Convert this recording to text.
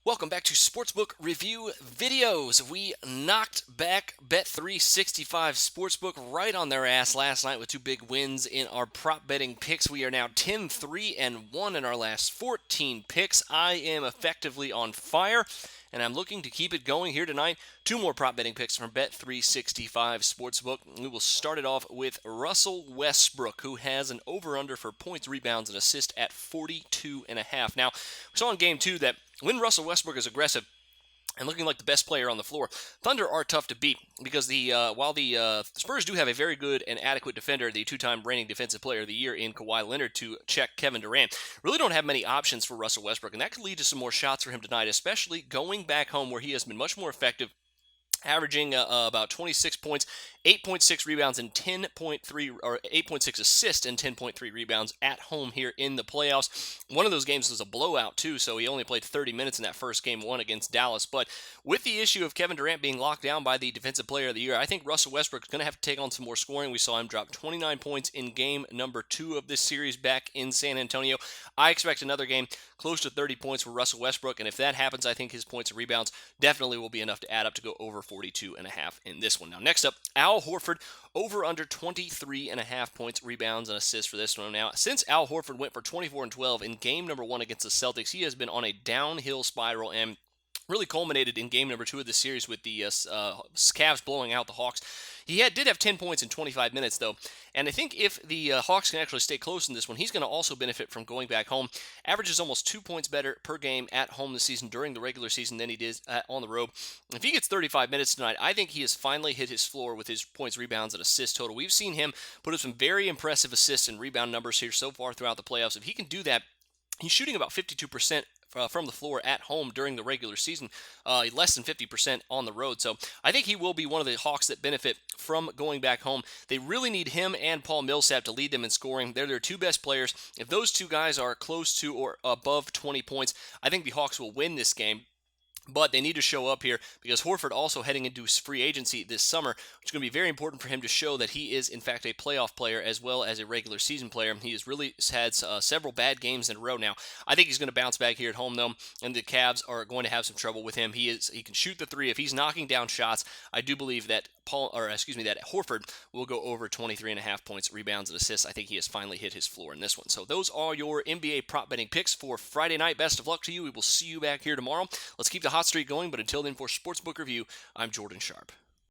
Welcome back to Sportsbook Review Videos. We knocked back Bet365 Sportsbook right on their ass last night with two big wins in our prop betting picks. We are now 10-3-1 in our last 14 picks. I am effectively on fire, and I'm looking to keep it going here tonight. Two more prop betting picks from Bet365 Sportsbook. We will start it off with Russell Westbrook, who has an over-under for points, rebounds, and assists at 42.5. Now, we saw in Game 2 that when Russell Westbrook is aggressive and looking like the best player on the floor, Thunder are tough to beat because while the Spurs do have a very good and adequate defender, the two-time reigning Defensive Player of the Year in Kawhi Leonard to check Kevin Durant, really don't have many options for Russell Westbrook, and that could lead to some more shots for him tonight, especially going back home where he has been much more effective, averaging about 26 points, 8.6 rebounds, and 10.3 or 8.6 assists and 10.3 rebounds at home here in the playoffs. One of those games was a blowout too, so he only played 30 minutes in that first game one against Dallas. But with the issue of Kevin Durant being locked down by the Defensive Player of the Year, I think Russell Westbrook is going to have to take on some more scoring. We saw him drop 29 points in game number 2 of this series back in San Antonio. I expect another game close to 30 points for Russell Westbrook, and if that happens, I think his points and rebounds definitely will be enough to add up to go over 42.5 in this one. Now, next up, Al Horford, over under 23.5 points, rebounds, and assists for this one. Now, since Al Horford went for 24-12 in game number 1 against the Celtics, he has been on a downhill spiral and really culminated in game number 2 of the series with the Cavs blowing out the Hawks. He did have 10 points in 25 minutes, though, and I think if the Hawks can actually stay close in this one, he's going to also benefit from going back home. Averages almost 2 points better per game at home this season during the regular season than he did on the road. If he gets 35 minutes tonight, I think he has finally hit his floor with his points, rebounds, and assists total. We've seen him put up some very impressive assists and rebound numbers here so far throughout the playoffs. If he can do that, he's shooting about 52% from the floor at home during the regular season, less than 50% on the road. So I think he will be one of the Hawks that benefit from going back home. They really need him and Paul Millsap to lead them in scoring. They're their two best players. If those two guys are close to or above 20 points, I think the Hawks will win this game. But they need to show up here because Horford also heading into free agency this summer, which is going to be very important for him to show that he is, in fact, a playoff player as well as a regular season player. He has really had several bad games in a row now. I think he's going to bounce back here at home, though, and the Cavs are going to have some trouble with him. He can shoot the three. If he's knocking down shots, I do believe that that Horford will go over 23.5 points, rebounds, and assists. I think he has finally hit his floor in this one. So those are your NBA prop betting picks for Friday night. Best of luck to you. We will see you back here tomorrow. Let's keep the hot streak going, but until then, for Sportsbook Review, I'm Jordan Sharp.